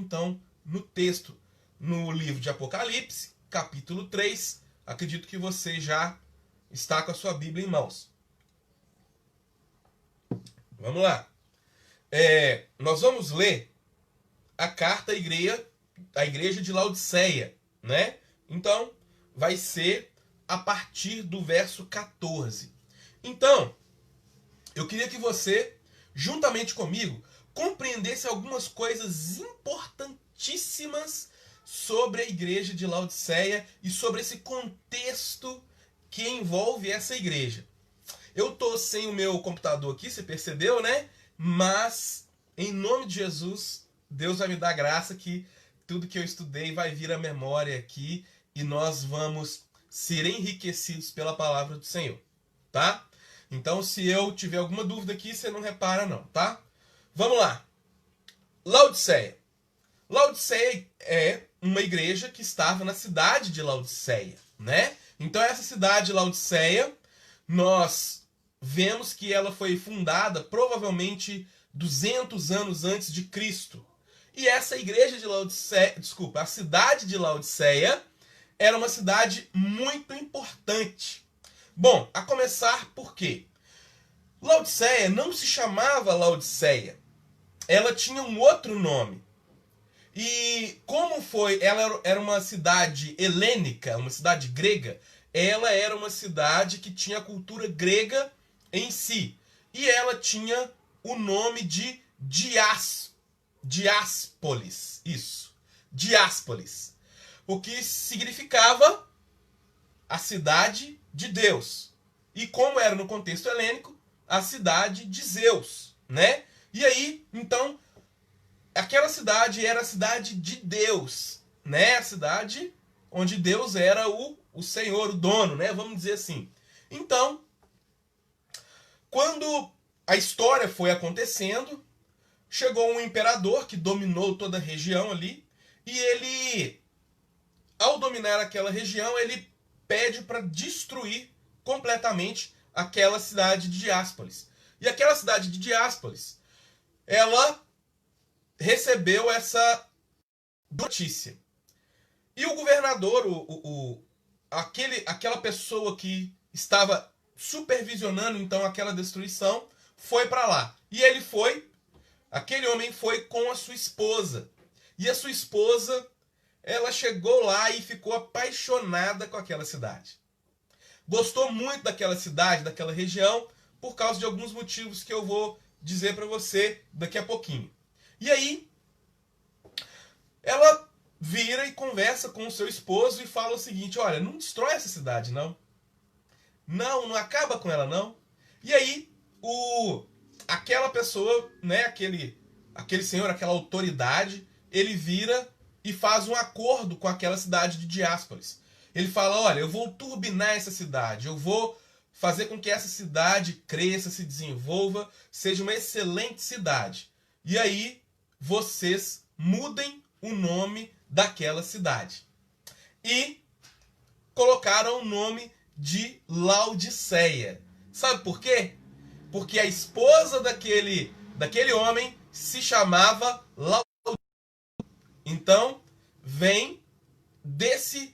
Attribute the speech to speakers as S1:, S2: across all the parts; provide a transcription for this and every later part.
S1: então no texto, no livro de Apocalipse, capítulo 3. Acredito que você já está com a sua Bíblia em mãos. Vamos lá. Nós vamos ler a carta à igreja de Laodiceia, né? Então, vai ser a partir do verso 14. Então, eu queria que você, juntamente comigo, compreendesse algumas coisas importantíssimas sobre a igreja de Laodiceia e sobre esse contexto que envolve essa igreja. Eu tô sem o meu computador aqui, você percebeu, né? Mas, em nome de Jesus, Deus vai me dar graça que tudo que eu estudei vai vir à memória aqui e nós vamos ser enriquecidos pela palavra do Senhor, tá? Então, se eu tiver alguma dúvida aqui, você não repara não, tá? Vamos lá. Laodiceia. Laodiceia é uma igreja que estava na cidade de Laodiceia, né? Então, essa cidade de Laodiceia, nós vemos que ela foi fundada provavelmente 200 anos antes de Cristo. E essa igreja de Laodiceia, a cidade de Laodiceia, era uma cidade muito importante. Bom, a começar por quê? Laodiceia não se chamava Laodiceia. Ela tinha um outro nome. E como foi, ela era uma cidade helênica, uma cidade grega, ela era uma cidade que tinha a cultura grega em si. E ela tinha o nome de Diáspólis. Isso. Diáspólis. O que significava a cidade de Deus. E como era no contexto helênico, a cidade de Zeus, né? E aí, então, aquela cidade era a cidade de Deus, né? A cidade onde Deus era o Senhor, o dono, né? Vamos dizer assim. Então, quando a história foi acontecendo, chegou um imperador que dominou toda a região ali, e ele, ao dominar aquela região, ele pede para destruir completamente aquela cidade de Diáspólis. E aquela cidade de Diáspólis, ela recebeu essa notícia. E o governador, aquela pessoa que estava supervisionando então aquela destruição, foi para lá. E aquele homem foi com a sua esposa. E a sua esposa, ela chegou lá e ficou apaixonada com aquela cidade. Gostou muito daquela cidade, daquela região, por causa de alguns motivos que eu vou dizer para você daqui a pouquinho. E aí, ela vira e conversa com o seu esposo e fala o seguinte: olha, não destrói essa cidade, não. Não acaba com ela, não. E aí, aquela pessoa, né, aquele senhor, aquela autoridade, ele vira e faz um acordo com aquela cidade de Diáspólis. Ele fala: olha, eu vou turbinar essa cidade, eu vou fazer com que essa cidade cresça, se desenvolva, seja uma excelente cidade. E aí, vocês mudem o nome daquela cidade. E colocaram o nome de Laodiceia. Sabe por quê? Porque a esposa daquele homem se chamava Laodiceia. Então, vem desse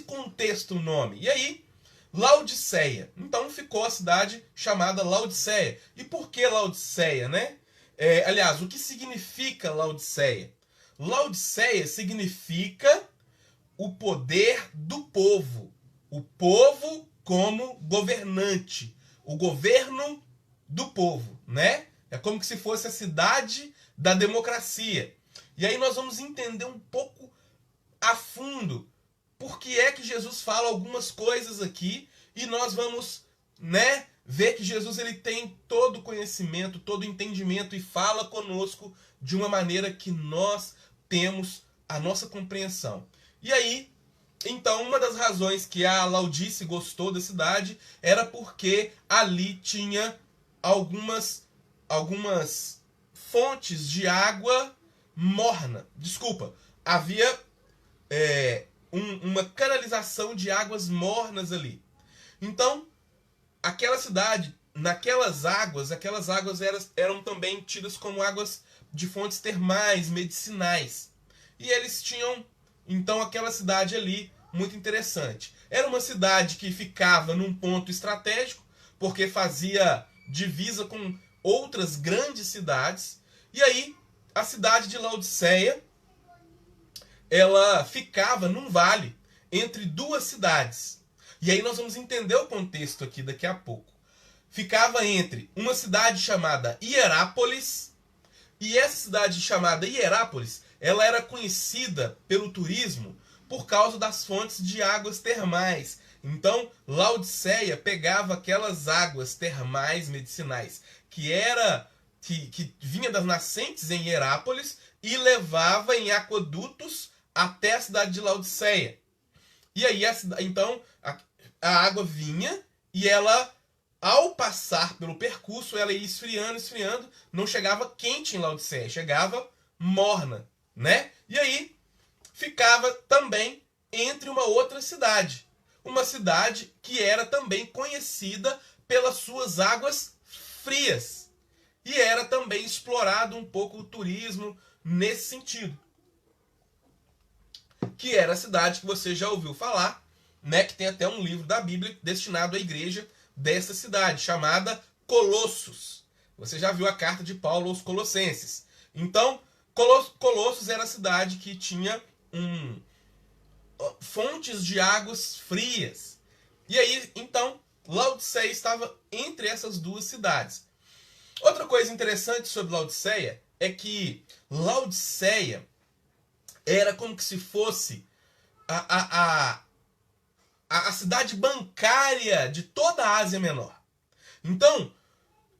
S1: contexto o nome. E aí, Laodiceia. Então ficou a cidade chamada Laodiceia. E por que Laodiceia, né? Aliás, o que significa Laodiceia? Laodiceia significa o poder do povo. O povo como governante. O governo do povo, né? É como se fosse a cidade da democracia. E aí nós vamos entender um pouco a fundo por que é que Jesus fala algumas coisas aqui, e nós vamos, né, ver que Jesus ele tem todo o conhecimento, todo o entendimento e fala conosco de uma maneira que nós temos a nossa compreensão. E aí, então, uma das razões que a Laodice gostou da cidade era porque ali tinha algumas fontes de água morna. Desculpa, havia uma canalização de águas mornas ali. Então, aquela cidade, aquelas águas eram também tidas como águas de fontes termais, medicinais. e eles tinham então aquela cidade ali muito interessante. Era uma cidade que ficava num ponto estratégico, porque fazia divisa com outras grandes cidades, e aí a cidade de Laodiceia, ela ficava num vale entre duas cidades. E aí nós vamos entender o contexto aqui daqui a pouco. Ficava entre uma cidade chamada Hierápolis, e essa cidade chamada Hierápolis, ela era conhecida pelo turismo por causa das fontes de águas termais. Então, Laodiceia pegava aquelas águas termais medicinais que vinha das nascentes em Hierápolis e levava em aquedutos até a cidade de Laodiceia. E aí, então, a água vinha e ela, ao passar pelo percurso, ela ia esfriando, esfriando, não chegava quente em Laodiceia, chegava morna, né? E aí, ficava também entre uma outra cidade. Uma cidade que era também conhecida pelas suas águas frias. E era também explorado um pouco o turismo nesse sentido. Que era a cidade que você já ouviu falar, né? Que tem até um livro da Bíblia destinado à igreja dessa cidade, chamada Colossos. Você já viu a carta de Paulo aos Colossenses. Então, Colossos era a cidade que tinha fontes de águas frias. E aí, então, Laodiceia estava entre essas duas cidades. Outra coisa interessante sobre Laodiceia é que Laodiceia era como que se fosse a cidade bancária de toda a Ásia Menor. Então,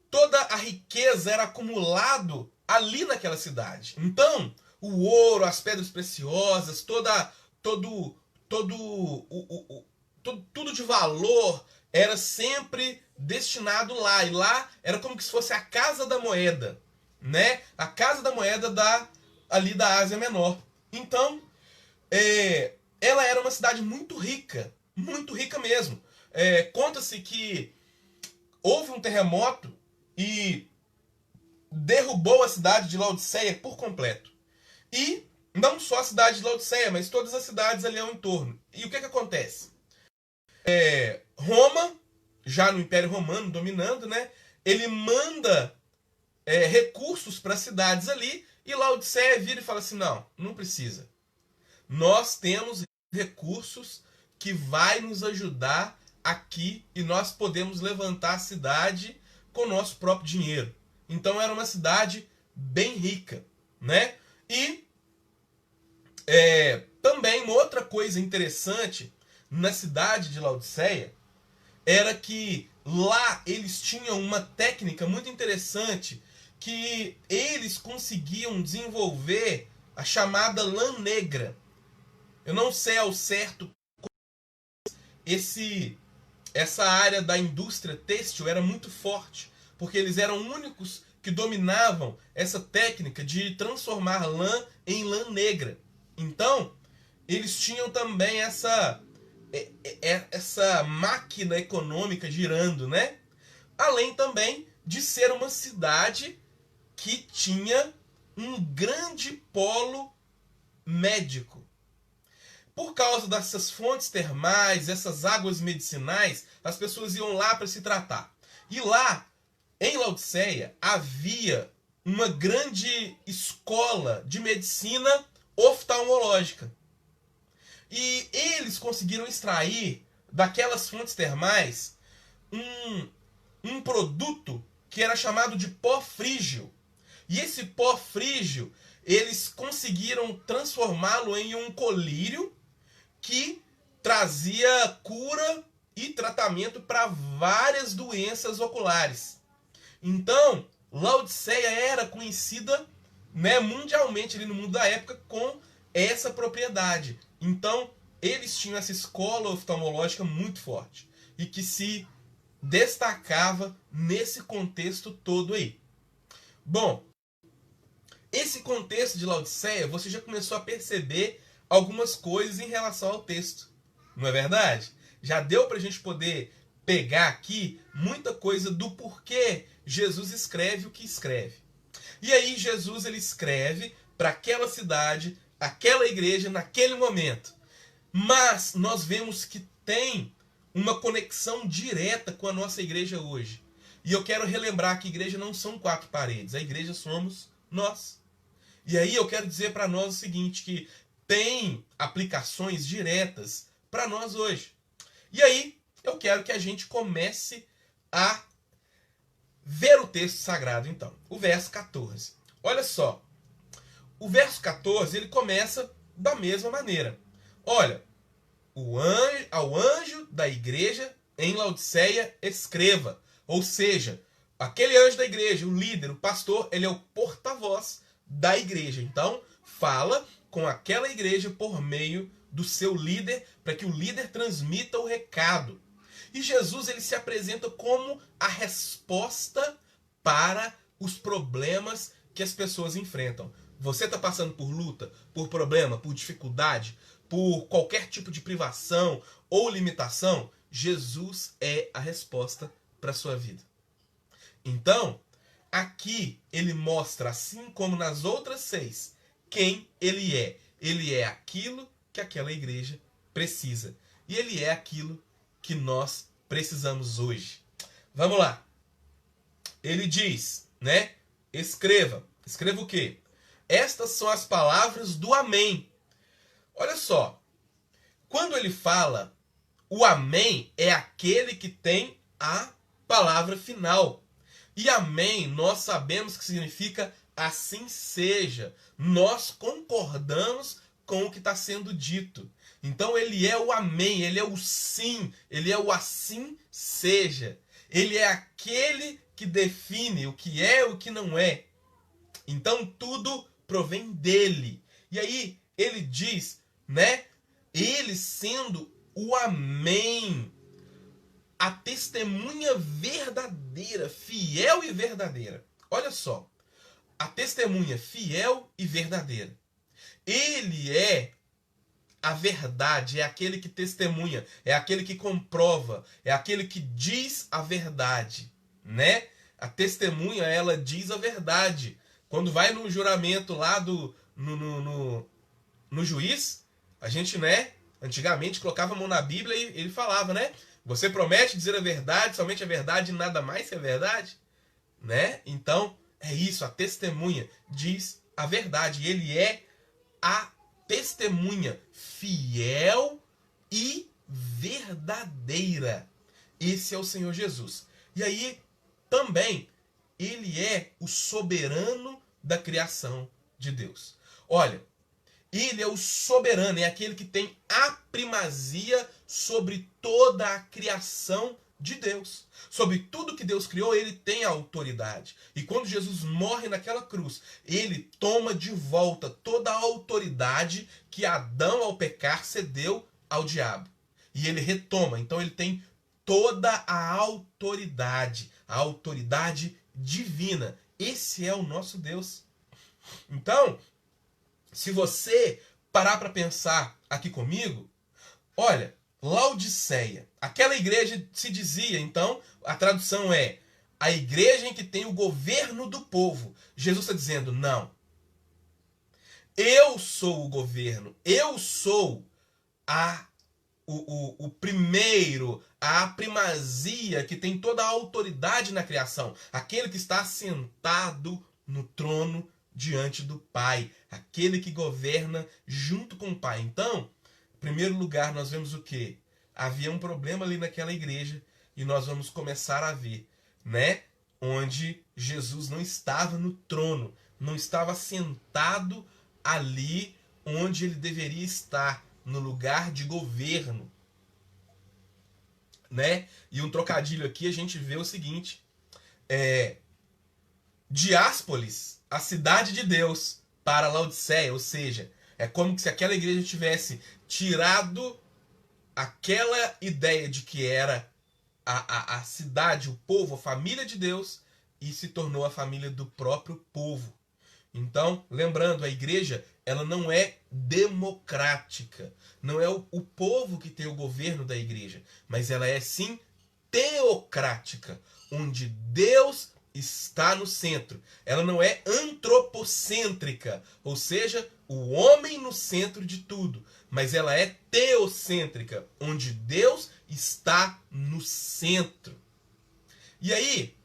S1: toda a riqueza era acumulado ali naquela cidade. Então, o ouro, as pedras preciosas, tudo de valor era sempre destinado lá. E lá era como se fosse a casa da moeda, né? A casa da moeda ali da Ásia Menor. Então, ela era uma cidade muito rica mesmo. Conta-se que houve um terremoto e derrubou a cidade de Laodiceia por completo. E não só a cidade de Laodiceia, mas todas as cidades ali ao entorno. E o que acontece? Roma, já no Império Romano dominando, né? Ele manda recursos para as cidades ali, e Laodiceia vira e fala assim, não precisa. Nós temos recursos que vai nos ajudar aqui e nós podemos levantar a cidade com o nosso próprio dinheiro. Então era uma cidade bem rica, né? E também uma outra coisa interessante na cidade de Laodiceia era que lá eles tinham uma técnica muito interessante que eles conseguiam desenvolver a chamada lã negra. Eu não sei ao certo essa área da indústria têxtil era muito forte, porque eles eram únicos que dominavam essa técnica de transformar lã em lã negra. Então, eles tinham também essa máquina econômica girando, né? Além também de ser uma cidade que tinha um grande polo médico. Por causa dessas fontes termais, essas águas medicinais, as pessoas iam lá para se tratar. E lá, em Laodiceia, havia uma grande escola de medicina oftalmológica. E eles conseguiram extrair daquelas fontes termais um produto que era chamado de pó frígio. E esse pó frígio, eles conseguiram transformá-lo em um colírio que trazia cura e tratamento para várias doenças oculares. Então, Laodiceia era conhecida, né, mundialmente ali no mundo da época com essa propriedade. Então, eles tinham essa escola oftalmológica muito forte e que se destacava nesse contexto todo aí. Bom, esse contexto de Laodiceia, você já começou a perceber algumas coisas em relação ao texto, não é verdade? Já deu para a gente poder pegar aqui muita coisa do porquê Jesus escreve o que escreve. E aí Jesus ele escreve para aquela cidade aquela igreja naquele momento. Mas nós vemos que tem uma conexão direta com a nossa igreja hoje. E eu quero relembrar que a igreja não são 4 paredes, a igreja somos nós. E aí eu quero dizer para nós o seguinte, que tem aplicações diretas para nós hoje. E aí eu quero que a gente comece a ver o texto sagrado então. O verso 14. Olha só. O verso 14 ele começa da mesma maneira. Olha, ao anjo da igreja em Laodiceia escreva. Ou seja, aquele anjo da igreja, o líder, o pastor, ele é o porta-voz da igreja. Então, fala com aquela igreja por meio do seu líder, para que o líder transmita o recado. E Jesus ele se apresenta como a resposta para os problemas que as pessoas enfrentam. Você está passando por luta, por problema, por dificuldade, por qualquer tipo de privação ou limitação? Jesus é a resposta para a sua vida. Então, aqui ele mostra, assim como nas outras 6, quem ele é. Ele é aquilo que aquela igreja precisa. E ele é aquilo que nós precisamos hoje. Vamos lá. Ele diz, né? Escreva. Escreva o quê? Estas são as palavras do Amém. Olha só. Quando ele fala, o Amém é aquele que tem a palavra final. E Amém, nós sabemos que significa assim seja. Nós concordamos com o que está sendo dito. Então ele é o Amém, ele é o sim, ele é o assim seja. Ele é aquele que define o que é e o que não é. Então tudo provém dele. E aí ele diz, né? Ele sendo o Amém, a testemunha verdadeira, fiel e verdadeira. Olha só, a testemunha fiel e verdadeira. Ele é a verdade, é aquele que testemunha, é aquele que comprova, é aquele que diz a verdade, né? A testemunha, ela diz a verdade. Quando vai no juramento lá no juiz, a gente, né, antigamente colocava a mão na Bíblia e ele falava, né? Você promete dizer a verdade, somente a verdade e nada mais que a verdade, né? Então, é isso, a testemunha diz a verdade. Ele é a testemunha fiel e verdadeira. Esse é o Senhor Jesus. E aí, também, ele é o soberano da criação de Deus. Olha, ele é o soberano, é aquele que tem a primazia sobre toda a criação de Deus. Sobre tudo que Deus criou, ele tem a autoridade. E quando Jesus morre naquela cruz, ele toma de volta toda a autoridade que Adão, ao pecar, cedeu ao diabo. E ele retoma. Então ele tem toda a autoridade divina. Esse é o nosso Deus. Então, se você parar para pensar aqui comigo, olha, Laodiceia, aquela igreja se dizia, então, a tradução é a igreja em que tem o governo do povo. Jesus está dizendo, não. Eu sou o governo, eu sou o primeiro, a primazia que tem toda a autoridade na criação. Aquele que está sentado no trono diante do Pai. Aquele que governa junto com o Pai. Então, em primeiro lugar, nós vemos o quê? Havia um problema ali naquela igreja e nós vamos começar a ver, né? Onde Jesus não estava no trono, não estava sentado ali onde ele deveria estar, no lugar de governo, né? E um trocadilho aqui a gente vê o seguinte, Diáspolis, a cidade de Deus, para Laodiceia, ou seja, é como se aquela igreja tivesse tirado aquela ideia de que era a cidade, o povo, a família de Deus, e se tornou a família do próprio povo. Então, lembrando, a igreja, ela não é democrática. Não é o povo que tem o governo da igreja, mas ela é sim teocrática, onde Deus está no centro. Ela não é antropocêntrica, ou seja, o homem no centro de tudo. Mas ela é teocêntrica, onde Deus está no centro. E aí,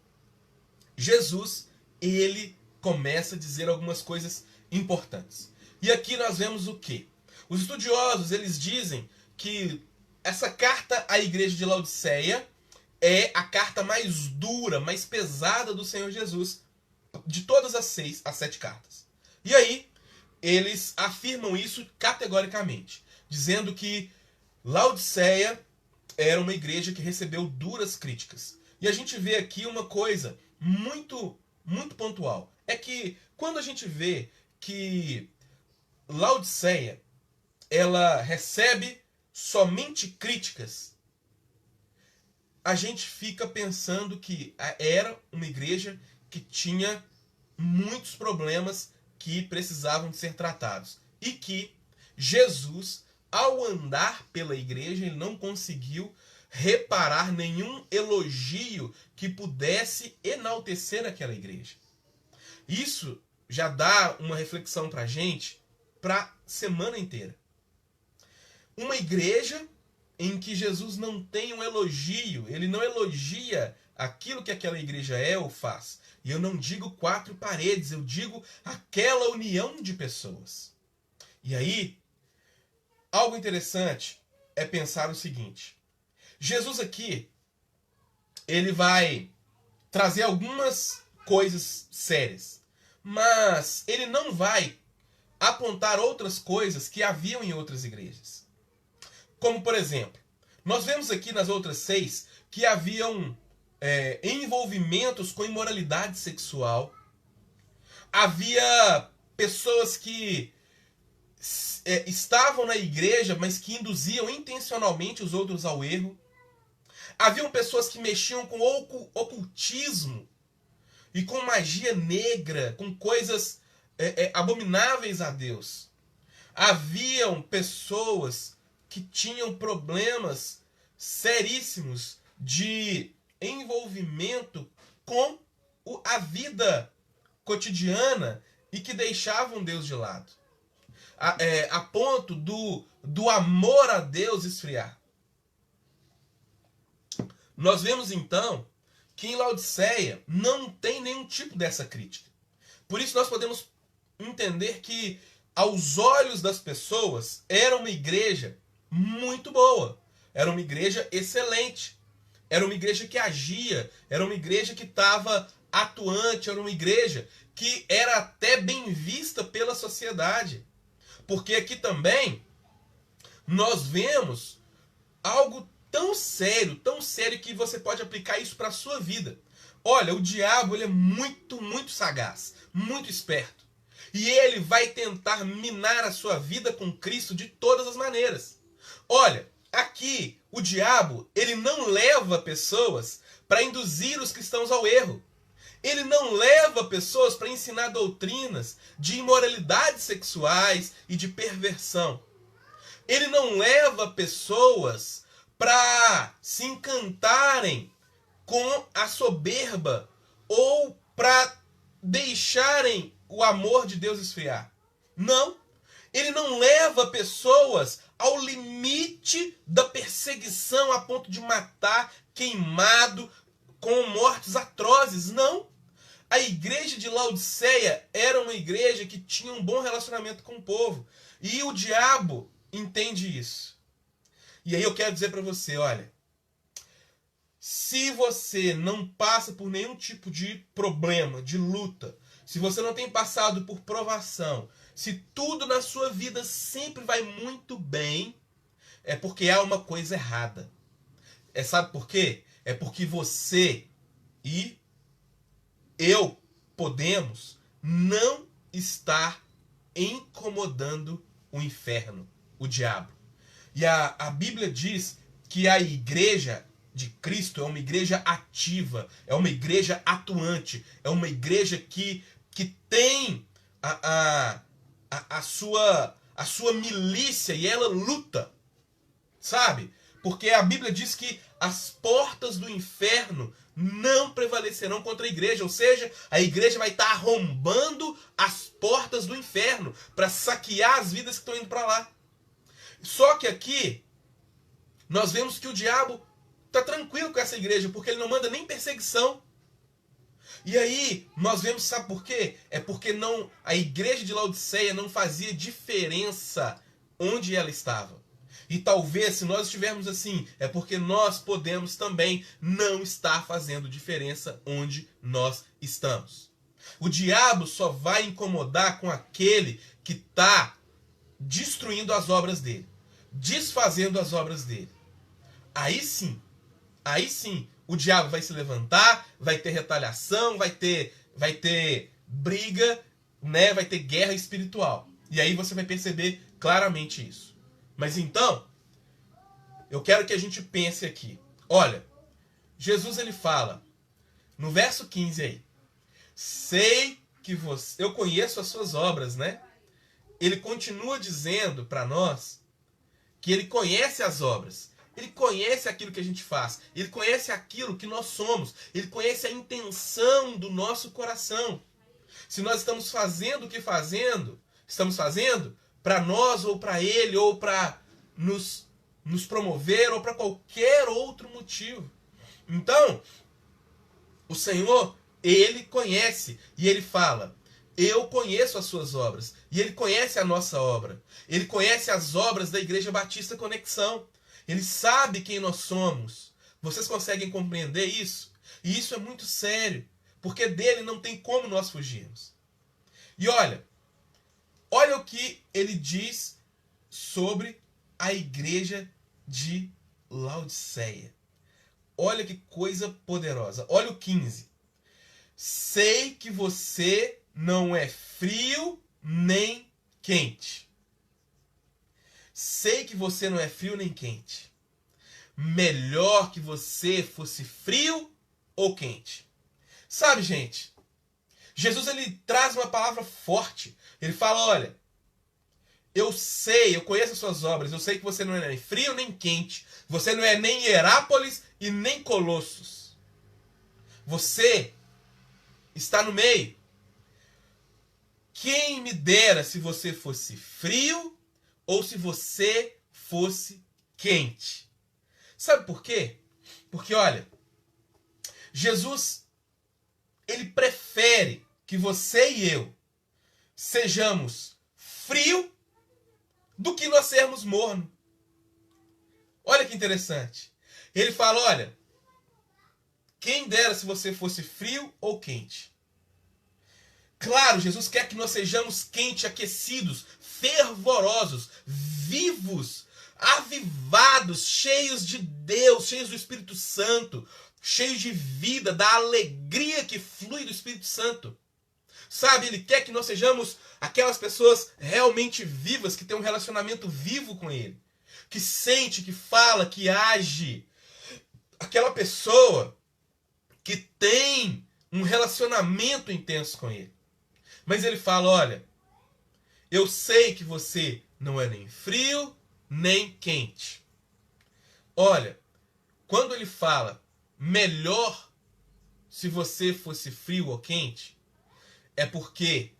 S1: Jesus, ele começa a dizer algumas coisas importantes. E aqui nós vemos o quê? Os estudiosos, eles dizem que essa carta à igreja de Laodiceia é a carta mais dura, mais pesada do Senhor Jesus, de todas as 7 cartas. E aí, eles afirmam isso categoricamente, dizendo que Laodiceia era uma igreja que recebeu duras críticas. E a gente vê aqui uma coisa muito, muito pontual. É que quando a gente vê que Laodiceia, ela recebe somente críticas, a gente fica pensando que era uma igreja que tinha muitos problemas que precisavam de ser tratados. E que Jesus, ao andar pela igreja, ele não conseguiu reparar nenhum elogio que pudesse enaltecer aquela igreja. Isso já dá uma reflexão pra gente pra semana inteira. Uma igreja em que Jesus não tem um elogio, ele não elogia aquilo que aquela igreja é ou faz. E eu não digo 4 paredes, eu digo aquela união de pessoas. E aí, algo interessante é pensar o seguinte. Jesus aqui, ele vai trazer algumas coisas sérias, mas ele não vai apontar outras coisas que haviam em outras igrejas. Como, por exemplo, nós vemos aqui nas outras 6 que haviam envolvimentos com imoralidade sexual. Havia pessoas que estavam na igreja, mas que induziam intencionalmente os outros ao erro. Haviam pessoas que mexiam com ocultismo e com magia negra, com coisas abomináveis a Deus. Haviam pessoas que tinham problemas seríssimos de envolvimento com a vida cotidiana e que deixavam Deus de lado. A ponto do amor a Deus esfriar. Nós vemos então que em Laodiceia não tem nenhum tipo dessa crítica. Por isso nós podemos entender que aos olhos das pessoas era uma igreja muito boa. Era uma igreja excelente. Era uma igreja que agia. Era uma igreja que estava atuante. Era uma igreja que era até bem vista pela sociedade. Porque aqui também nós vemos algo tão sério que você pode aplicar isso para a sua vida. Olha, o diabo ele é muito, muito sagaz, muito esperto. E ele vai tentar minar a sua vida com Cristo de todas as maneiras. Olha, aqui o diabo ele não leva pessoas para induzir os cristãos ao erro. Ele não leva pessoas para ensinar doutrinas de imoralidades sexuais e de perversão. Ele não leva pessoas para se encantarem com a soberba ou para deixarem o amor de Deus esfriar. Não. Ele não leva pessoas ao limite da perseguição a ponto de matar, queimado, com mortes atrozes. Não. A igreja de Laodiceia era uma igreja que tinha um bom relacionamento com o povo. E o diabo entende isso. E aí eu quero dizer para você, olha, se você não passa por nenhum tipo de problema, de luta, se você não tem passado por provação, se tudo na sua vida sempre vai muito bem, é porque há uma coisa errada. Sabe por quê? É porque você e eu podemos não estar incomodando o inferno, o diabo. E a Bíblia diz que a igreja de Cristo é uma igreja ativa, é uma igreja atuante, é uma igreja que tem a sua milícia e ela luta, sabe? Porque a Bíblia diz que as portas do inferno não prevalecerão contra a igreja. Ou seja, a igreja vai estar arrombando as portas do inferno para saquear as vidas que estão indo para lá. Só que aqui nós vemos que o diabo está tranquilo com essa igreja, porque ele não manda nem perseguição. E aí nós vemos, sabe por quê? É porque a igreja de Laodiceia não fazia diferença onde ela estava. E talvez, se nós estivermos assim, é porque nós podemos também não estar fazendo diferença onde nós estamos. O diabo só vai incomodar com aquele que está destruindo as obras dele, desfazendo as obras dele. Aí sim, o diabo vai se levantar, vai ter retaliação, vai ter briga, né? Vai ter guerra espiritual. E aí você vai perceber claramente isso. Mas então, eu quero que a gente pense aqui. Olha, Jesus ele fala, no verso 15 aí, sei que eu conheço as suas obras, né? Ele continua dizendo para nós que ele conhece as obras. Ele conhece aquilo que a gente faz. Ele conhece aquilo que nós somos. Ele conhece a intenção do nosso coração. Se nós estamos fazendo o que estamos fazendo para nós ou para ele ou para nos promover ou para qualquer outro motivo. Então, o Senhor, ele conhece e ele fala, eu conheço as suas obras. E ele conhece a nossa obra. Ele conhece as obras da Igreja Batista Conexão. Ele sabe quem nós somos. Vocês conseguem compreender isso? E isso é muito sério, porque dele não tem como nós fugirmos. E olha o que ele diz sobre a igreja de Laodiceia. Olha que coisa poderosa. Olha o 15. Sei que você não é frio nem quente. Sei que você não é frio nem quente. Melhor que você fosse frio ou quente. Sabe, gente? Jesus ele traz uma palavra forte. Ele fala, olha, eu conheço as suas obras, eu sei que você não é nem frio nem quente. Você não é nem Hierápolis e nem Colossos. Você está no meio. Quem me dera se você fosse frio ou se você fosse quente. Sabe por quê? Porque, olha, Jesus, ele prefere que você e eu sejamos frio do que nós sermos morno. Olha que interessante. Ele fala, olha, quem dera se você fosse frio ou quente. Claro, Jesus quer que nós sejamos quentes, aquecidos, fervorosos, vivos, avivados, cheios de Deus, cheios do Espírito Santo, cheios de vida, da alegria que flui do Espírito Santo. Sabe, ele quer que nós sejamos aquelas pessoas realmente vivas, que têm um relacionamento vivo com ele, que sente, que fala, que age. Aquela pessoa que tem um relacionamento intenso com ele. Mas ele fala, olha, eu sei que você não é nem frio, nem quente. Olha, quando ele fala, melhor se você fosse frio ou quente, é porque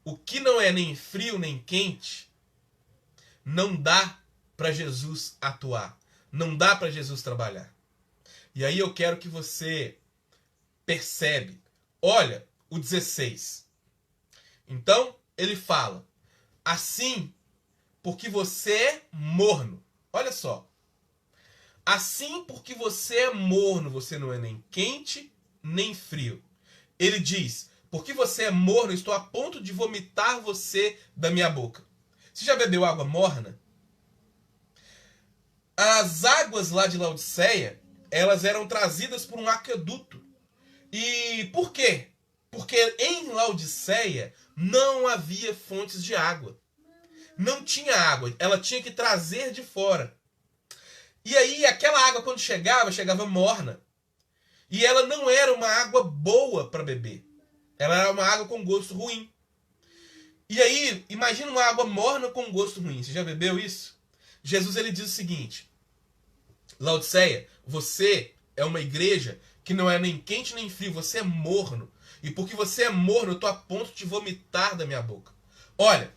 S1: o que não é nem frio nem quente, não dá para Jesus atuar. Não dá para Jesus trabalhar. E aí eu quero que você percebe. Olha o 16. Então, ele fala, assim, porque você é morno. Olha só. Assim, porque você é morno, você não é nem quente, nem frio. Ele diz, porque você é morno, estou a ponto de vomitar você da minha boca. Você já bebeu água morna? As águas lá de Laodiceia, elas eram trazidas por um aqueduto. E por quê? Porque em Laodiceia não havia fontes de água. Não tinha água, ela tinha que trazer de fora. E aí aquela água quando chegava morna. E ela não era uma água boa para beber. Ela era uma água com gosto ruim. E aí, imagina uma água morna com gosto ruim. Você já bebeu isso? Jesus ele diz o seguinte, Laodiceia, você é uma igreja que não é nem quente nem frio, você é morno. E porque você é morno, eu estou a ponto de vomitar da minha boca. Olha,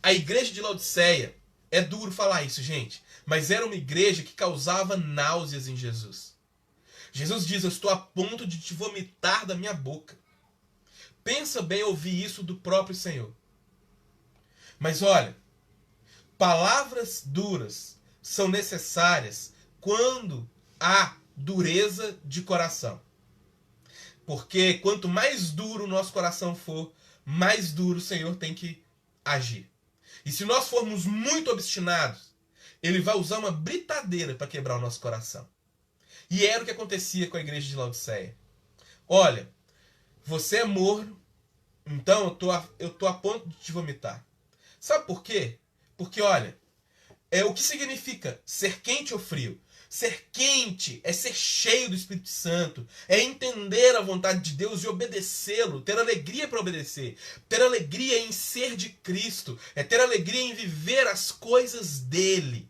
S1: a igreja de Laodiceia, é duro falar isso, gente, mas era uma igreja que causava náuseas em Jesus. Jesus diz, eu estou a ponto de te vomitar da minha boca. Pensa bem ouvir isso do próprio Senhor. Mas olha, palavras duras são necessárias quando há dureza de coração. Porque quanto mais duro o nosso coração for, mais duro o Senhor tem que agir. E se nós formos muito obstinados, Ele vai usar uma britadeira para quebrar o nosso coração. E era o que acontecia com a igreja de Laodiceia. Olha, você é morno, então eu tô a ponto de te vomitar. Sabe por quê? Porque, olha, o que significa ser quente ou frio? Ser quente é ser cheio do Espírito Santo, é entender a vontade de Deus e obedecê-lo, ter alegria para obedecer, ter alegria em ser de Cristo, é ter alegria em viver as coisas dele.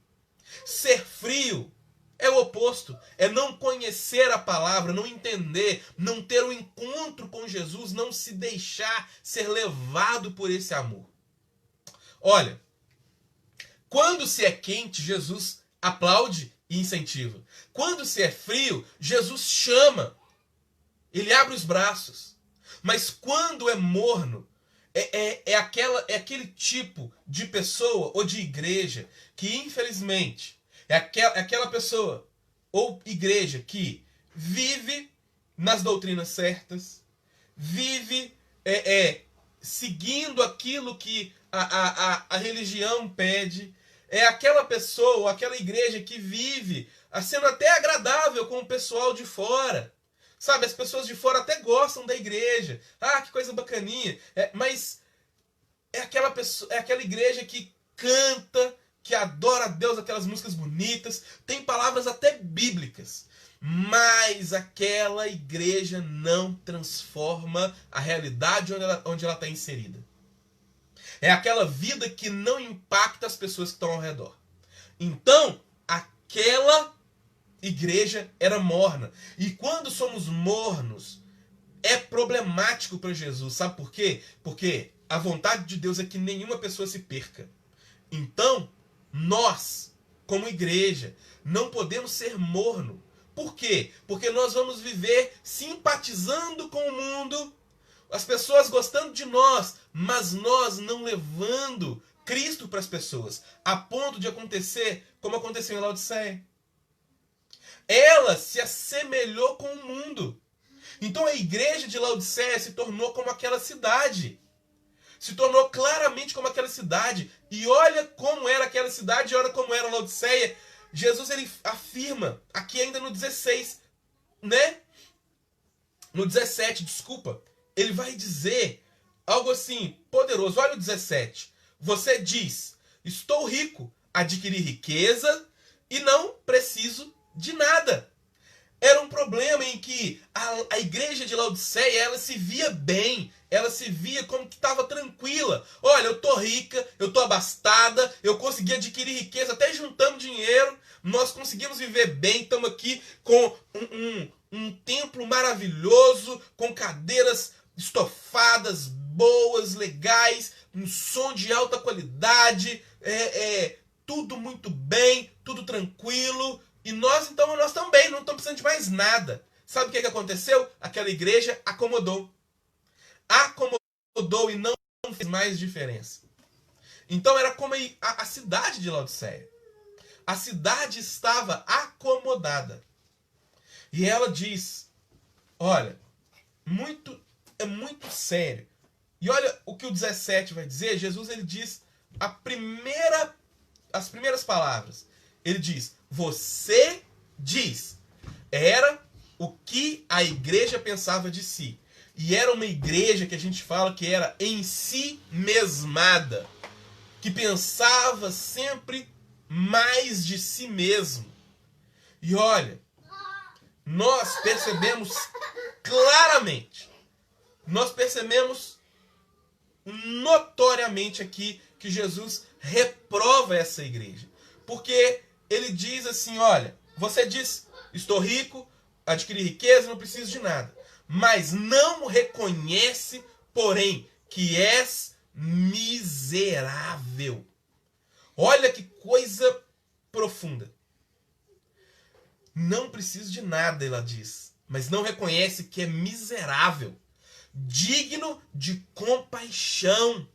S1: Ser frio é o oposto, é não conhecer a palavra, não entender, não ter um encontro com Jesus, não se deixar ser levado por esse amor. Olha, quando se é quente, Jesus aplaude e incentiva. Quando se é frio, Jesus chama. Ele abre os braços. Mas quando é morno, é aquele tipo de pessoa ou de igreja que, infelizmente, é aquela pessoa ou igreja que vive nas doutrinas certas, vive seguindo aquilo que a religião pede. É aquela pessoa ou aquela igreja que vive sendo até agradável com o pessoal de fora. Sabe, as pessoas de fora até gostam da igreja. Ah, que coisa bacaninha. Mas é aquela igreja que canta, que adora a Deus, aquelas músicas bonitas, tem palavras até bíblicas. Mas aquela igreja não transforma a realidade onde ela está inserida. É aquela vida que não impacta as pessoas que estão ao redor. Então, aquela igreja era morna. E quando somos mornos, é problemático para Jesus. Sabe por quê? Porque a vontade de Deus é que nenhuma pessoa se perca. Então, nós, como igreja, não podemos ser morno. Por quê? Porque nós vamos viver simpatizando com o mundo, as pessoas gostando de nós, mas nós não levando Cristo para as pessoas, a ponto de acontecer como aconteceu em Laodiceia. Ela se assemelhou com o mundo. Então a igreja de Laodiceia se tornou como aquela cidade. Se tornou claramente como aquela cidade. E olha como era aquela cidade e olha como era Laodiceia. Jesus ele afirma, aqui ainda no 16, né? No 17, desculpa. Ele vai dizer algo assim, poderoso. Olha o 17. Você diz, estou rico, adquiri riqueza e não preciso de nada. Era um problema em que a igreja de Laodiceia, ela se via bem, ela se via como que estava tranquila. Olha, eu tô rica, eu tô abastada, eu consegui adquirir riqueza, até juntando dinheiro, nós conseguimos viver bem, estamos aqui com um templo maravilhoso, com cadeiras estofadas, boas, legais, um som de alta qualidade, tudo muito bem, tudo tranquilo. E nós, então, nós também não estamos precisando de mais nada. Sabe o que aconteceu? Aquela igreja acomodou. Acomodou e não fez mais diferença. Então era como a cidade de Laodiceia. A cidade estava acomodada. E ela diz, olha, é muito sério. E olha o que o 17 vai dizer. Jesus ele diz as primeiras palavras. Ele diz, você diz. Era o que a igreja pensava de si. E era uma igreja que a gente fala que era em si mesmada. Que pensava sempre mais de si mesmo. E olha, nós percebemos claramente, nós percebemos notoriamente aqui que Jesus reprova essa igreja. Porque ele diz assim, olha, você diz, estou rico, adquirir riqueza, não preciso de nada. Mas não reconhece, porém, que és miserável. Olha que coisa profunda. Não preciso de nada, ela diz, mas não reconhece que é miserável, digno de compaixão,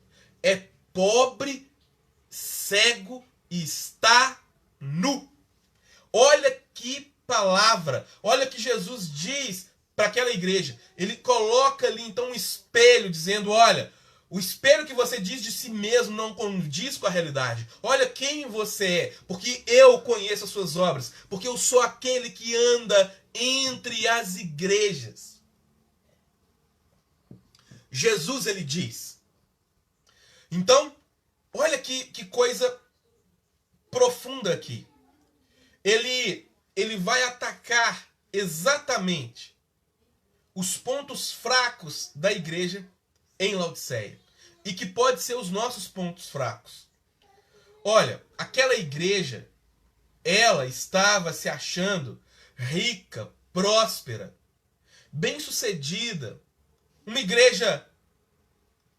S1: é pobre, cego e está nu. Olha que palavra, olha o que Jesus diz para aquela igreja. Ele coloca ali então um espelho dizendo, olha, o espelho que você diz de si mesmo não condiz com a realidade. Olha quem você é, porque eu conheço as suas obras, porque eu sou aquele que anda entre as igrejas. Jesus, ele diz. Então, olha que coisa profunda aqui. Ele vai atacar exatamente os pontos fracos da igreja em Laodiceia, e que pode ser os nossos pontos fracos. Olha, aquela igreja, ela estava se achando rica, próspera, bem-sucedida, uma igreja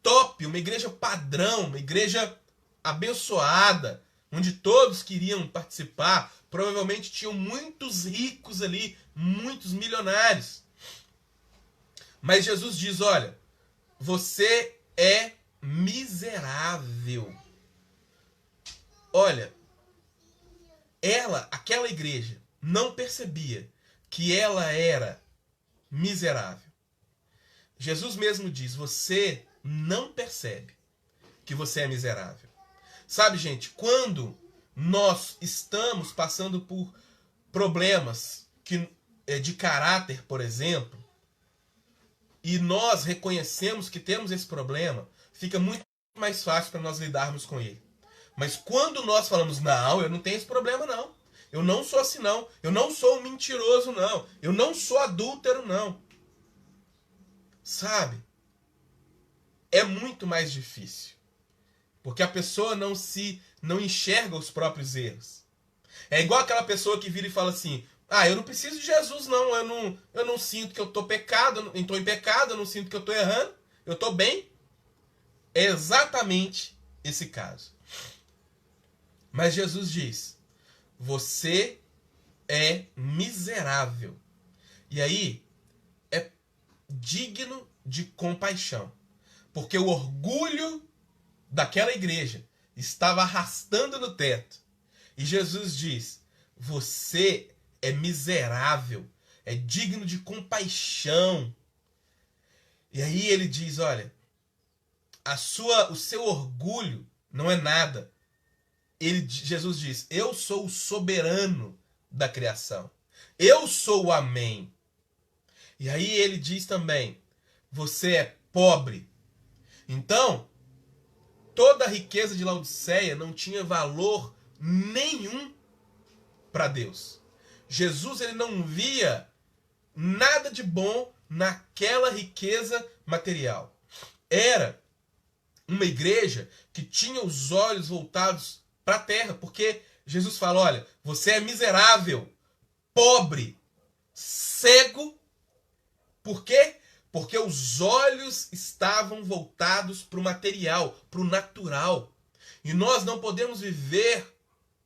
S1: top, uma igreja padrão, uma igreja abençoada, onde todos queriam participar. Provavelmente tinham muitos ricos ali, muitos milionários. Mas Jesus diz, olha, você é miserável. Olha, aquela igreja, não percebia que ela era miserável. Jesus mesmo diz, você não percebe que você é miserável. Sabe, gente, quando nós estamos passando por problemas de caráter, por exemplo, e nós reconhecemos que temos esse problema, fica muito mais fácil para nós lidarmos com ele. Mas quando nós falamos, não, eu não tenho esse problema não, eu não sou assim não, eu não sou um mentiroso não, eu não sou adúltero não, sabe? É muito mais difícil, porque a pessoa não enxerga os próprios erros. É igual aquela pessoa que vira e fala assim, eu não preciso de Jesus não, eu não sinto que eu estou em pecado, eu não sinto que eu estou errando, eu estou bem. É exatamente esse caso. Mas Jesus diz, você é miserável. E aí, é digno de compaixão. Porque o orgulho daquela igreja estava arrastando no teto. E Jesus diz, você é miserável, é digno de compaixão. E aí ele diz, olha, o seu orgulho não é nada. Jesus diz, eu sou o soberano da criação. Eu sou o Amém. E aí ele diz também, você é pobre. Então, toda a riqueza de Laodiceia não tinha valor nenhum para Deus. Jesus, ele não via nada de bom naquela riqueza material. Era uma igreja que tinha os olhos voltados para a terra, porque Jesus fala, olha, você é miserável, pobre, cego. Por quê? Porque os olhos estavam voltados para o material, para o natural. E nós não podemos viver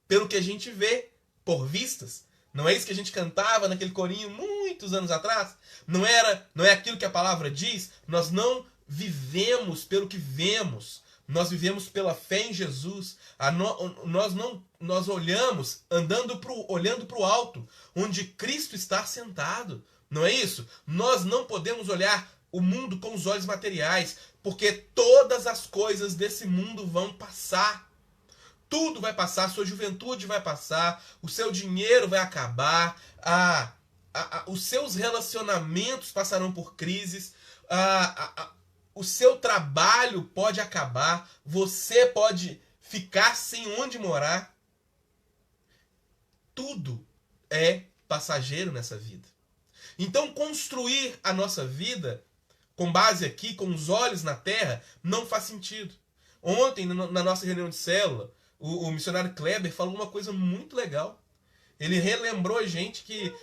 S1: pelo que a gente vê, por vistas. Não é isso que a gente cantava naquele corinho muitos anos atrás? Não é aquilo que a palavra diz? Nós não vivemos pelo que vemos. Nós vivemos pela fé em Jesus. Nós olhamos olhando para o alto, onde Cristo está sentado. Não é isso? Nós não podemos olhar o mundo com os olhos materiais, porque todas as coisas desse mundo vão passar. Tudo vai passar, a sua juventude vai passar, o seu dinheiro vai acabar, os seus relacionamentos passarão por crises, o seu trabalho pode acabar, você pode ficar sem onde morar. Tudo é passageiro nessa vida. Então, construir a nossa vida com base aqui, com os olhos na terra, não faz sentido. Ontem, na nossa reunião de célula, o missionário Kleber falou uma coisa muito legal. Ele relembrou a gente que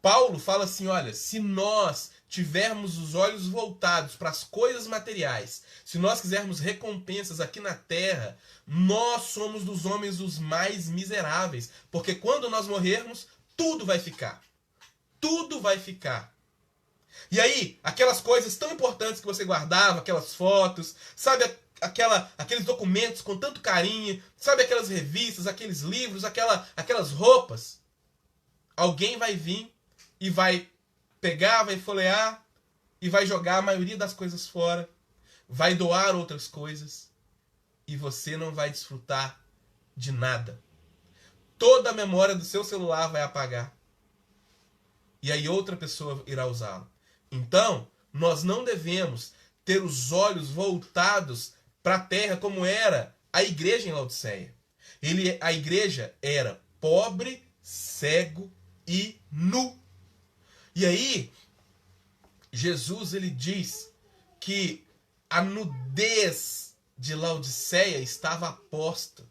S1: Paulo fala assim, olha, se nós tivermos os olhos voltados para as coisas materiais, se nós quisermos recompensas aqui na terra, nós somos dos homens os mais miseráveis, porque quando nós morrermos, tudo vai ficar. Tudo vai ficar. E aí, aquelas coisas tão importantes que você guardava, aquelas fotos, sabe, aqueles documentos com tanto carinho, sabe, aquelas revistas, aqueles livros, aquelas roupas, alguém vai vir e vai pegar, vai folhear e vai jogar a maioria das coisas fora, vai doar outras coisas e você não vai desfrutar de nada. Toda a memória do seu celular vai apagar. E aí outra pessoa irá usá-lo. Então, nós não devemos ter os olhos voltados para a terra como era a igreja em Laodiceia. A igreja era pobre, cego e nu. E aí, Jesus ele diz que a nudez de Laodiceia estava posta,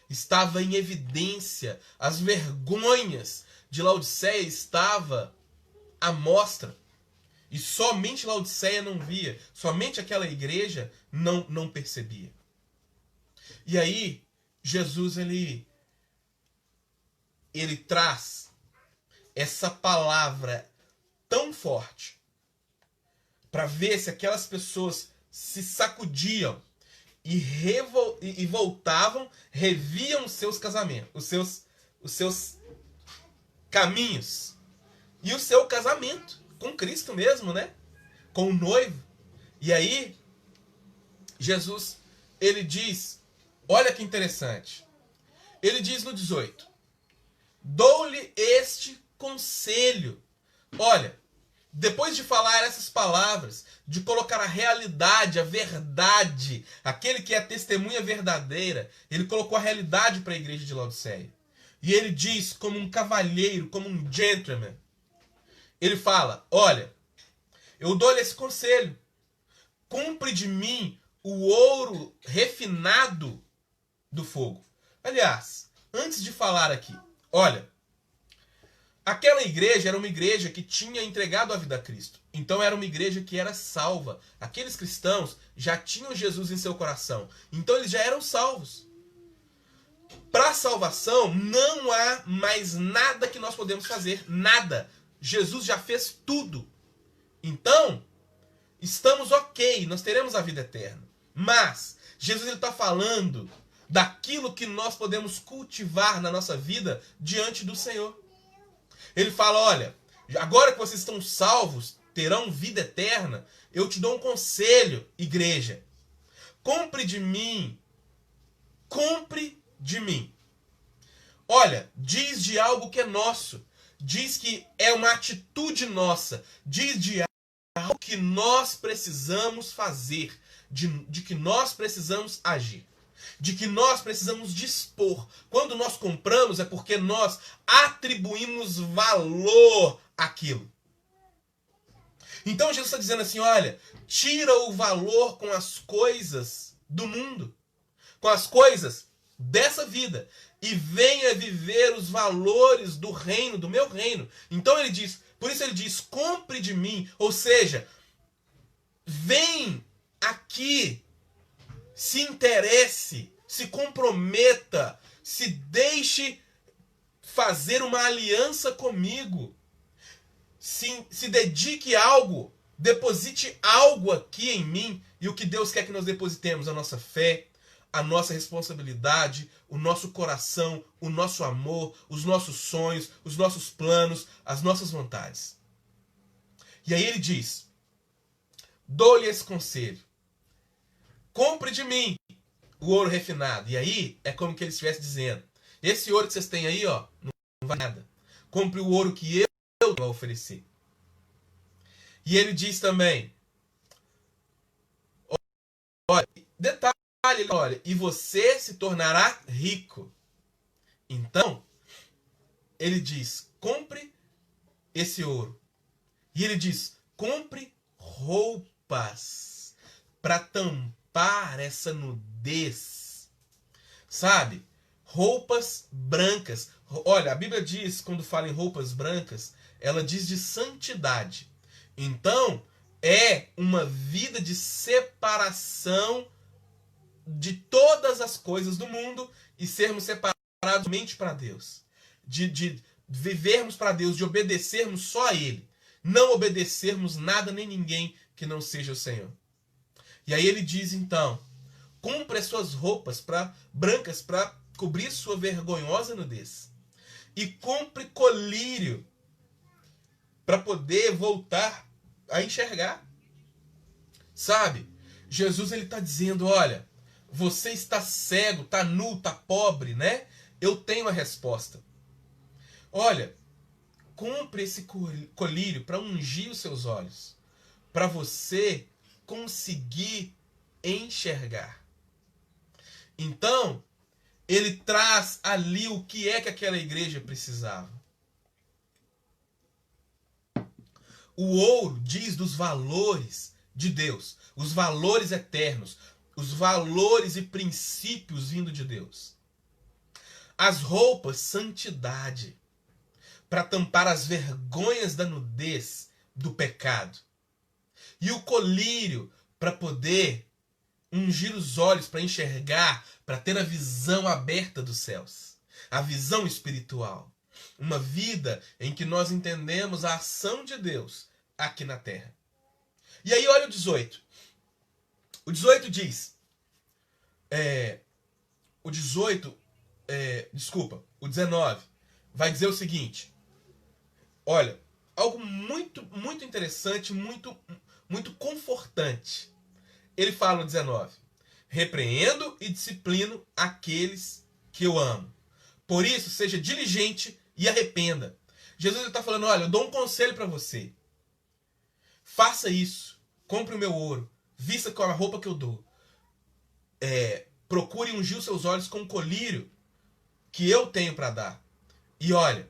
S1: estava em evidência, as vergonhas de Laodiceia estava à mostra. E somente Laodiceia não via, somente aquela igreja não percebia. E aí, Jesus ele traz essa palavra tão forte para ver se aquelas pessoas se sacudiam e voltavam, reviam os seus casamentos, os seus caminhos e o seu casamento com Cristo mesmo, né? Com o noivo. E aí Jesus ele diz, olha que interessante. Ele diz no 18: dou-lhe este conselho. Olha, depois de falar essas palavras, de colocar a realidade, a verdade, aquele que é a testemunha verdadeira, ele colocou a realidade para a igreja de Laodiceia. E ele diz, como um cavalheiro, como um gentleman, ele fala, olha, eu dou-lhe esse conselho, cumpre de mim o ouro refinado do fogo. Aliás, antes de falar aqui, olha, aquela igreja era uma igreja que tinha entregado a vida a Cristo. Então era uma igreja que era salva. Aqueles cristãos já tinham Jesus em seu coração. Então eles já eram salvos. Para a salvação não há mais nada que nós podemos fazer. Nada. Jesus já fez tudo. Então, estamos ok. Nós teremos a vida eterna. Mas, Jesus está falando daquilo que nós podemos cultivar na nossa vida diante do Senhor. Ele fala, olha, agora que vocês estão salvos, terão vida eterna, eu te dou um conselho, igreja. Compre de mim. Compre de mim. Olha, diz de algo que é nosso. Diz que é uma atitude nossa. Diz de algo que nós precisamos fazer. De que nós precisamos agir. De que nós precisamos dispor. Quando nós compramos é porque nós atribuímos valor àquilo. Então Jesus está dizendo assim, olha, tira o valor com as coisas do mundo, com as coisas dessa vida, e venha viver os valores do reino, do meu reino. Então ele diz, por isso ele diz, compre de mim, ou seja, vem aqui, se interesse, se comprometa, se deixe fazer uma aliança comigo. Se dedique a algo, deposite algo aqui em mim. E o que Deus quer que nós depositemos? A nossa fé, a nossa responsabilidade, o nosso coração, o nosso amor, os nossos sonhos, os nossos planos, as nossas vontades. E aí ele diz, dou-lhe esse conselho. Compre de mim o ouro refinado. E aí é como que ele estivesse dizendo, esse ouro que vocês têm aí, ó, não vale nada. Compre o ouro que eu vou oferecer. E ele diz também, olha, detalhe, olha, e você se tornará rico. Então, ele diz, compre esse ouro. E ele diz, compre roupas para tampar essa nudez. Sabe? roupas brancas. Olha, a Bíblia diz, quando fala em roupas brancas, ela diz de santidade. Então, é uma vida de separação de todas as coisas do mundo e sermos separados somente para Deus. De vivermos para Deus, de obedecermos só a Ele. Não obedecermos nada nem ninguém que não seja o Senhor. E aí ele diz então, cumpre as suas roupas brancas para cobrir sua vergonhosa nudez. E cumpre colírio para poder voltar a enxergar. Sabe? Jesus ele está dizendo, olha, você está cego, está nu, está pobre, né? Eu tenho a resposta. Olha, cumpre esse colírio para ungir os seus olhos, para você conseguir enxergar. Então, ele traz ali o que é que aquela igreja precisava. O ouro diz dos valores de Deus, os valores eternos, os valores e princípios vindo de Deus. As roupas, santidade, para tampar as vergonhas da nudez do pecado. E o colírio para poder ungir os olhos, para enxergar, para ter a visão aberta dos céus. A visão espiritual. Uma vida em que nós entendemos a ação de Deus aqui na terra. E aí olha o 18. O 18 diz... o 19 vai dizer o seguinte. Olha, algo muito, muito interessante, muito, muito confortante. Ele fala no 19. Repreendo e disciplino aqueles que eu amo. Por isso, seja diligente e arrependa. Jesus está falando, olha, eu dou um conselho para você. Faça isso. Compre o meu ouro. Vista com a roupa que eu dou. Procure ungir os seus olhos com o colírio que eu tenho para dar. E olha,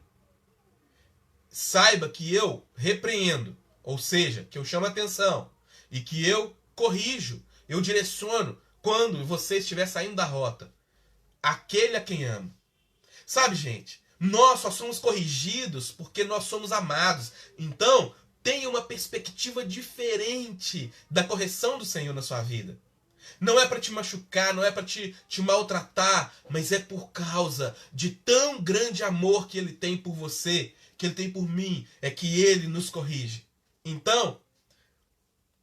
S1: saiba que eu repreendo, ou seja, que eu chamo a atenção e que eu corrijo, eu direciono quando você estiver saindo da rota. Aquele a quem amo. Sabe, gente, nós só somos corrigidos porque nós somos amados. Então, tenha uma perspectiva diferente da correção do Senhor na sua vida. Não é para te machucar, não é para te maltratar, mas é por causa de tão grande amor que Ele tem por você, que Ele tem por mim, é que Ele nos corrige. Então,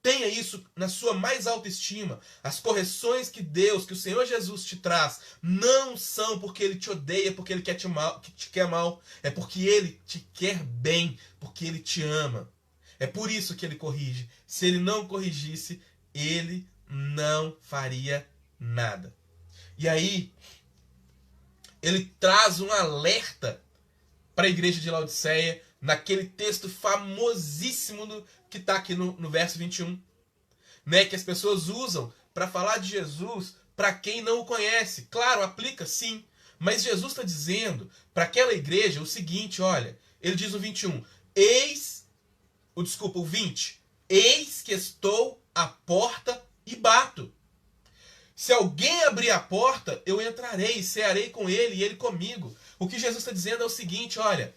S1: tenha isso na sua mais alta estima. As correções que Deus, que o Senhor Jesus te traz, não são porque Ele te odeia, porque Ele quer te quer mal. É porque Ele te quer bem, porque Ele te ama. É por isso que Ele corrige. Se Ele não corrigisse, Ele não faria nada. E aí, Ele traz um alerta para a igreja de Laodiceia, naquele texto famosíssimo que está aqui no verso 21, né, que as pessoas usam para falar de Jesus para quem não o conhece. Claro, aplica sim, mas Jesus está dizendo para aquela igreja o seguinte, olha, ele diz no 21, o 20, eis que estou à porta e bato. Se alguém abrir a porta, eu entrarei, cearei com ele e ele comigo. O que Jesus está dizendo é o seguinte, olha,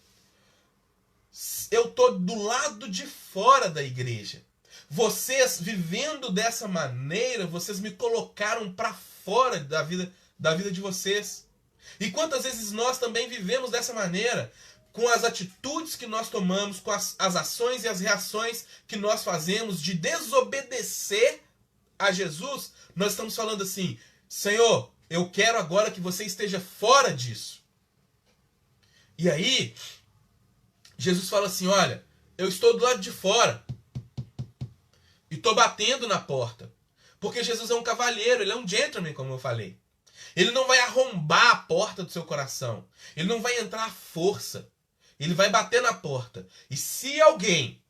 S1: eu estou do lado de fora da igreja. Vocês, vivendo dessa maneira, vocês me colocaram para fora da vida de vocês. E quantas vezes nós também vivemos dessa maneira, com as atitudes que nós tomamos, com as ações e as reações que nós fazemos de desobedecer a Jesus, nós estamos falando assim, Senhor, eu quero agora que você esteja fora disso. E aí, Jesus fala assim, olha, eu estou do lado de fora e estou batendo na porta. Porque Jesus é um cavalheiro, ele é um gentleman, como eu falei. Ele não vai arrombar a porta do seu coração. Ele não vai entrar à força. Ele vai bater na porta. E se alguém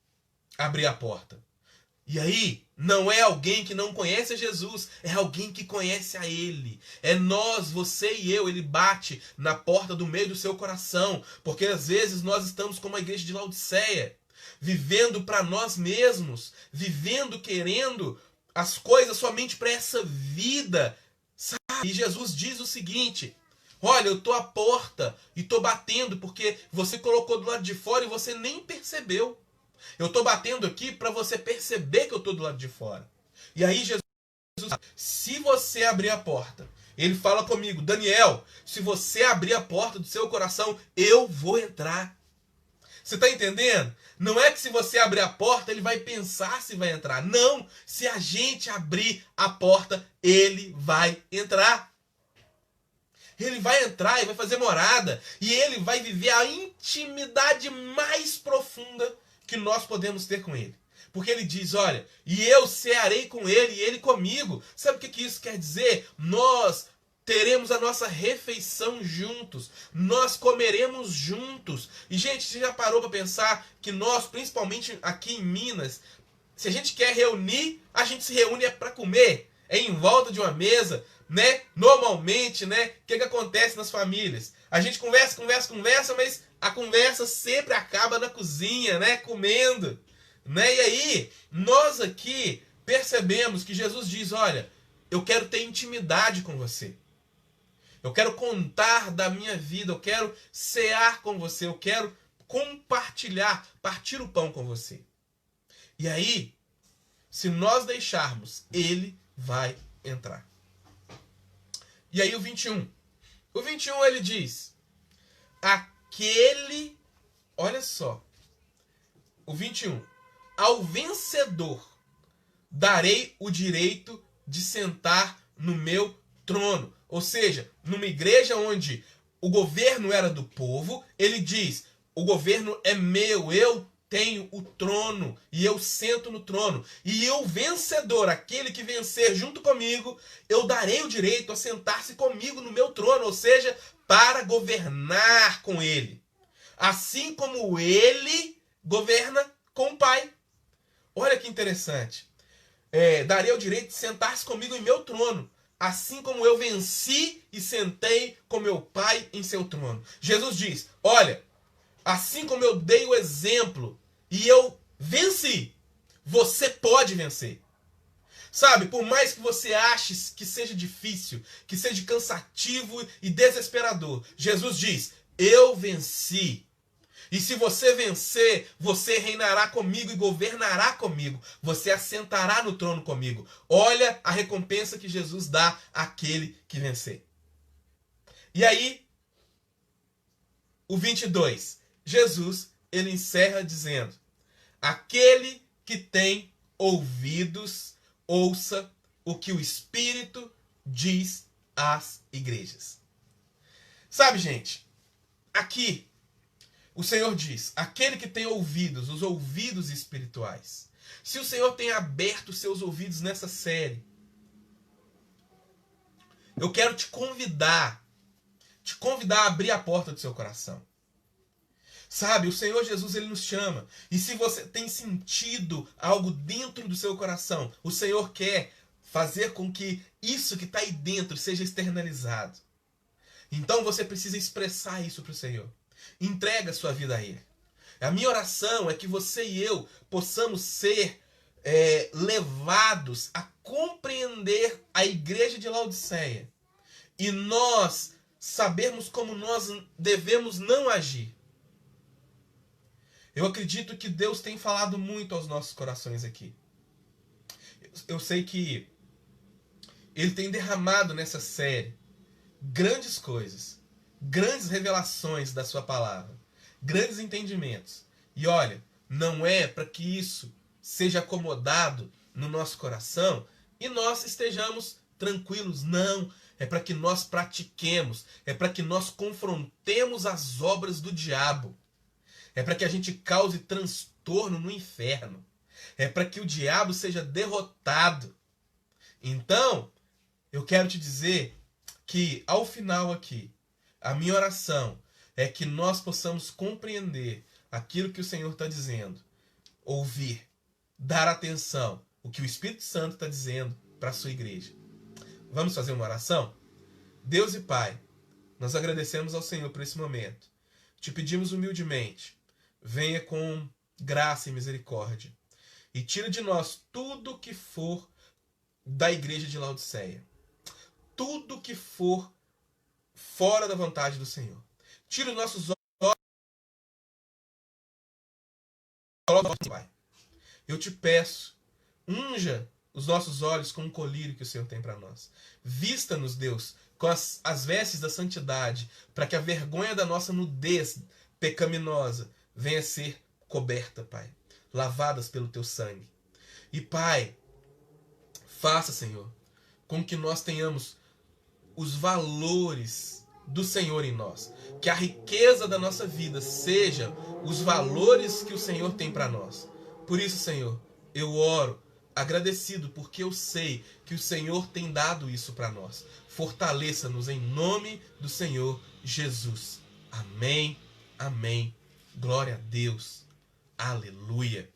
S1: abrir a porta, e aí não é alguém que não conhece a Jesus, é alguém que conhece a Ele. É nós, você e eu. Ele bate na porta do meio do seu coração. Porque às vezes nós estamos como a igreja de Laodiceia, vivendo para nós mesmos, vivendo querendo as coisas somente para essa vida. Sabe? E Jesus diz o seguinte, Olha, eu tô à porta e tô batendo porque você colocou do lado de fora e você nem percebeu. Eu tô batendo aqui para você perceber que eu tô do lado de fora. E aí Jesus, se você abrir a porta, ele fala comigo, Daniel, se você abrir a porta do seu coração, eu vou entrar. Você tá entendendo? Não é que se você abrir a porta, ele vai pensar se vai entrar. Não, se a gente abrir a porta, ele vai entrar. Ele vai entrar e vai fazer morada. E ele vai viver a intimidade mais profunda que nós podemos ter com ele. Porque ele diz, olha, e eu cearei com ele e ele comigo. Sabe o que isso quer dizer? Nós teremos a nossa refeição juntos. Nós comeremos juntos. E, gente, você já parou para pensar que nós, principalmente aqui em Minas, se a gente quer reunir, a gente se reúne para comer. É em volta de uma mesa, né? Normalmente, né? O que acontece nas famílias? A gente conversa, mas a conversa sempre acaba na cozinha, né? Comendo. Né? E aí, nós aqui percebemos que Jesus diz, olha, eu quero ter intimidade com você. Eu quero contar da minha vida, eu quero cear com você, eu quero compartilhar, partir o pão com você. E aí, se nós deixarmos, ele vai entrar. E aí o 21. O 21 ele diz, aquele, olha só, o 21, ao vencedor darei o direito de sentar no meu trono. Ou seja, numa igreja onde o governo era do povo, ele diz, o governo é meu, eu tenho o trono e eu sento no trono. E eu, vencedor, aquele que vencer junto comigo, eu darei o direito a sentar-se comigo no meu trono, ou seja, para governar com ele. Assim como ele governa com o Pai. Olha que interessante. Darei o direito de sentar-se comigo em meu trono, assim como eu venci e sentei com meu Pai em seu trono. Jesus diz, olha, assim como eu dei o exemplo e eu venci, você pode vencer. Sabe, por mais que você ache que seja difícil, que seja cansativo e desesperador, Jesus diz, eu venci. E se você vencer, você reinará comigo e governará comigo. Você assentará no trono comigo. Olha a recompensa que Jesus dá àquele que vencer. E aí, o 22. Jesus, ele encerra dizendo, aquele que tem ouvidos, ouça o que o Espírito diz às igrejas. Sabe, gente, aqui o Senhor diz, aquele que tem ouvidos, os ouvidos espirituais. Se o Senhor tem aberto seus ouvidos nessa série, eu quero te convidar a abrir a porta do seu coração. Sabe, o Senhor Jesus, ele nos chama. E se você tem sentido algo dentro do seu coração, o Senhor quer fazer com que isso que está aí dentro seja externalizado. Então você precisa expressar isso para o Senhor. Entrega a sua vida a Ele. A minha oração é que você e eu possamos ser levados a compreender a igreja de Laodiceia. E nós sabermos como nós devemos não agir. Eu acredito que Deus tem falado muito aos nossos corações aqui. Eu sei que Ele tem derramado nessa série grandes coisas, grandes revelações da sua palavra, grandes entendimentos. E olha, não é para que isso seja acomodado no nosso coração e nós estejamos tranquilos, não. É para que nós pratiquemos, é para que nós confrontemos as obras do diabo. É para que a gente cause transtorno no inferno. É para que o diabo seja derrotado. Então, eu quero te dizer que, ao final aqui, a minha oração é que nós possamos compreender aquilo que o Senhor está dizendo, ouvir, dar atenção, o que o Espírito Santo está dizendo para a sua igreja. Vamos fazer uma oração? Deus e Pai, nós agradecemos ao Senhor por esse momento. Te pedimos humildemente, venha com graça e misericórdia e tira de nós tudo que for da igreja de Laodiceia. Tudo que for fora da vontade do Senhor. Tira os nossos olhos, Pai. Eu te peço, unja os nossos olhos com o colírio que o Senhor tem para nós. Vista-nos, Deus, com as vestes da santidade, para que a vergonha da nossa nudez pecaminosa venha a ser coberta, Pai. Lavadas pelo teu sangue. E, Pai, faça, Senhor, com que nós tenhamos os valores do Senhor em nós. Que a riqueza da nossa vida seja os valores que o Senhor tem para nós. Por isso, Senhor, eu oro agradecido, porque eu sei que o Senhor tem dado isso para nós. Fortaleça-nos em nome do Senhor Jesus. Amém, amém. Glória a Deus. Aleluia.